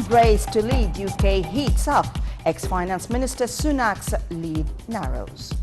race to lead UK heats up. Ex-Finance Minister Sunak's lead narrows.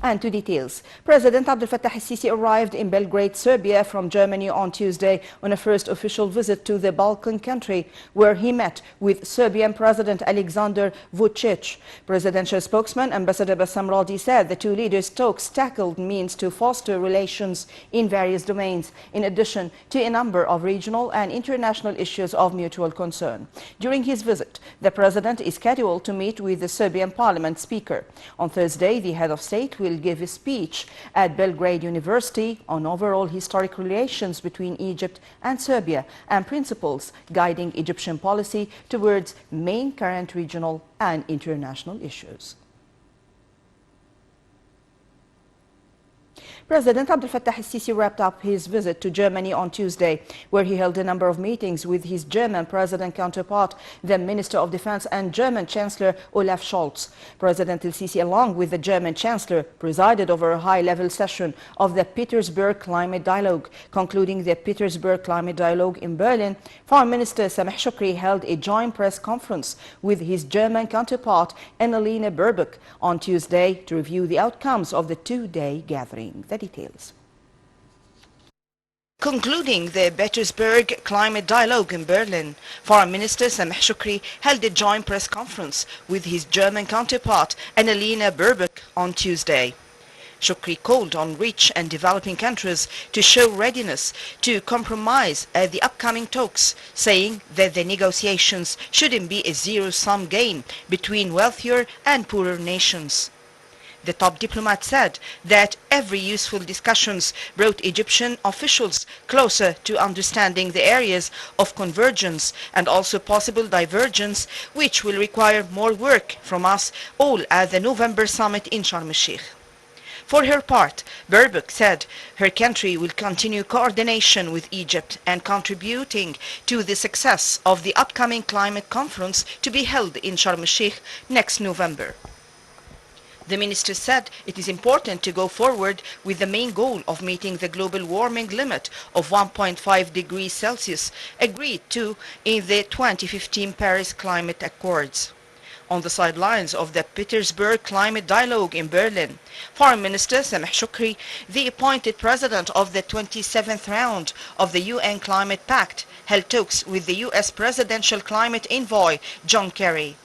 And to details. President Abdel Fattah el-Sisi arrived in Belgrade, Serbia from Germany on Tuesday on a first official visit to the Balkan country, where he met with Serbian President Alexander Vučić. Presidential spokesman Ambassador Bassam Radi said the two leaders tackled means to foster relations in various domains, in addition to a number of regional and international issues of mutual concern. During his visit, the president is scheduled to meet with the Serbian Parliament Speaker. On Thursday, the head of state will give a speech at Belgrade University on overall historic relations between Egypt and Serbia and principles guiding Egyptian policy towards main current regional and international issues. President Abdel Fattah el-Sisi wrapped up his visit to Germany on Tuesday, where he held a number of meetings with his German president counterpart, the Minister of Defense and German Chancellor Olaf Scholz. President el-Sisi, along with the German Chancellor, presided over a high-level session of the Petersburg Climate Dialogue. Concluding the Petersburg Climate Dialogue in Berlin, Foreign Minister Sameh Shoukry held a joint press conference with his German counterpart Annalena Baerbock on Tuesday to review the outcomes of the two-day gathering. The details. Concluding the Petersburg Climate Dialogue in Berlin, Foreign Minister Sameh Shoukry held a joint press conference with his German counterpart Annalena Baerbock on Tuesday. Shoukry called on rich and developing countries to show readiness to compromise at the upcoming talks, saying that the negotiations shouldn't be a zero-sum game between wealthier and poorer nations. The top diplomat said that every useful discussions brought Egyptian officials closer to understanding the areas of convergence and also possible divergence, which will require more work from us all at the November summit in Sharm el-Sheikh. For her part, Baerbock said her country will continue coordination with Egypt and contributing to the success of the upcoming climate conference to be held in Sharm el-Sheikh next November. The minister said it is important to go forward with the main goal of meeting the global warming limit of 1.5 degrees Celsius agreed to in the 2015 Paris Climate Accords. On the sidelines of the Petersburg Climate Dialogue in Berlin, Foreign Minister Sameh Shoukry, the appointed president of the 27th round of the UN Climate Pact, held talks with the US Presidential Climate Envoy John Kerry.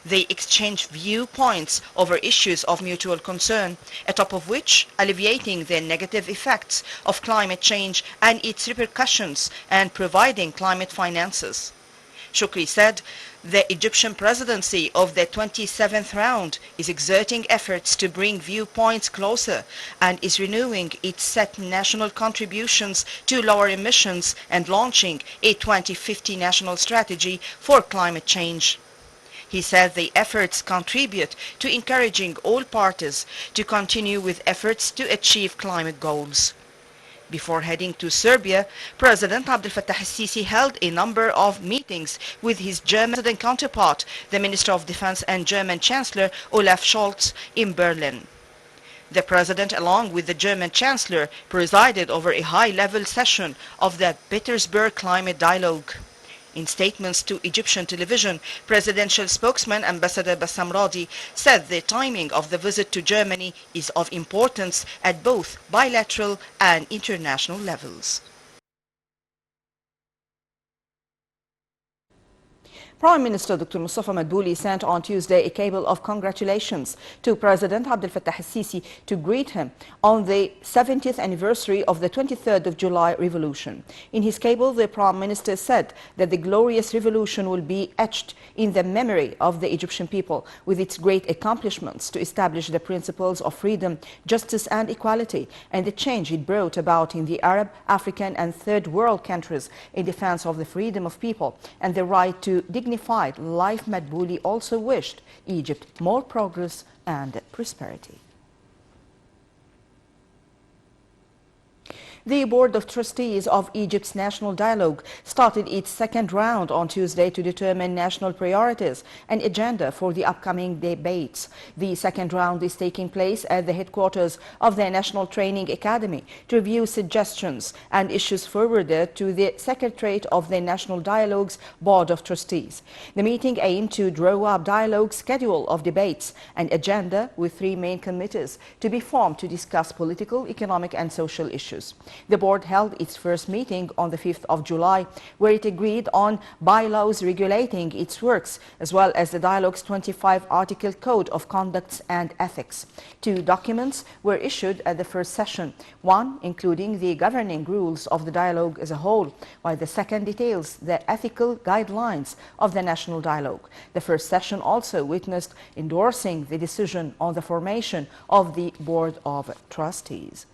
They exchanged viewpoints over issues of mutual concern, atop of which alleviating the negative effects of climate change and its repercussions and providing climate finances. Shoukry said the Egyptian presidency of the 27th round is exerting efforts to bring viewpoints closer and is renewing its set national contributions to lower emissions and launching a 2050 national strategy for climate change. He said the efforts contribute to encouraging all parties to continue with efforts to achieve climate goals. Before heading to Serbia, President Abdel Fattah el-Sisi held a number of meetings with his German counterpart, the Minister of Defense and German Chancellor Olaf Scholz, in Berlin. The President, along with the German Chancellor, presided over a high-level session of the Petersburg Climate Dialogue. In statements to Egyptian television, presidential spokesman Ambassador Bassam Radi said the timing of the visit to Germany is of importance at both bilateral and international levels. Prime Minister Dr. Mustafa Madbouli sent on Tuesday a cable of congratulations to President Abdel Fattah el-Sisi to greet him on the 70th anniversary of the 23rd of July revolution. In his cable, the Prime Minister said that the glorious revolution will be etched in the memory of the Egyptian people with its great accomplishments to establish the principles of freedom, justice and equality, and the change it brought about in the Arab, African and Third World countries in defense of the freedom of people and the right to dignified life. Madbouli also wished Egypt more progress and prosperity. The Board of Trustees of Egypt's National Dialogue started its second round on Tuesday to determine national priorities and agenda for the upcoming debates. The second round is taking place at the headquarters of the National Training Academy to review suggestions and issues forwarded to the Secretariat of the National Dialogue's Board of Trustees. The meeting aimed to draw up dialogue schedule of debates and agenda with three main committees to be formed to discuss political, economic and social issues. The board held its first meeting on the 5th of July, where it agreed on bylaws regulating its works, as well as the dialogue's 25-article Code of Conduct and Ethics. Two documents were issued at the first session, one including the governing rules of the dialogue as a whole, while the second details the ethical guidelines of the national dialogue. The first session also witnessed endorsing the decision on the formation of the Board of Trustees.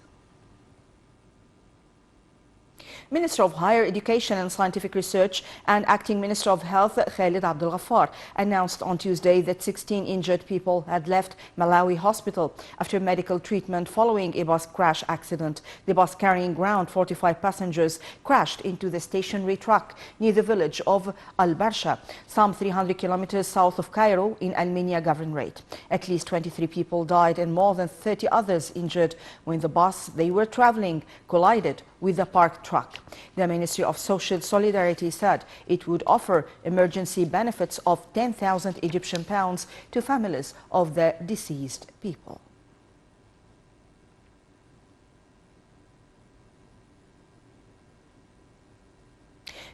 Minister of Higher Education and Scientific Research and Acting Minister of Health Khalid Abdel Ghaffar announced on Tuesday that 16 injured people had left Malawi hospital after medical treatment following a bus crash accident. The bus carrying around 45 passengers crashed into the stationary truck near the village of Al-Barsha, some 300 kilometers south of Cairo in Al-Minya Governorate. At least 23 people died and more than 30 others injured when the bus they were traveling collided with the parked truck. The Ministry of Social Solidarity said it would offer emergency benefits of 10,000 Egyptian pounds to families of the deceased people.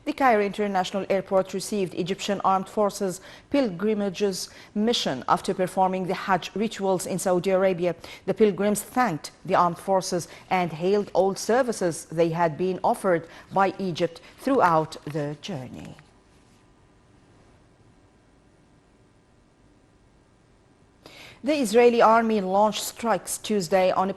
The Cairo International Airport received Egyptian Armed Forces pilgrimages mission after performing the Hajj rituals in Saudi Arabia. The pilgrims thanked the armed forces and hailed all services they had been offered by Egypt throughout the journey. The Israeli army launched strikes Tuesday on a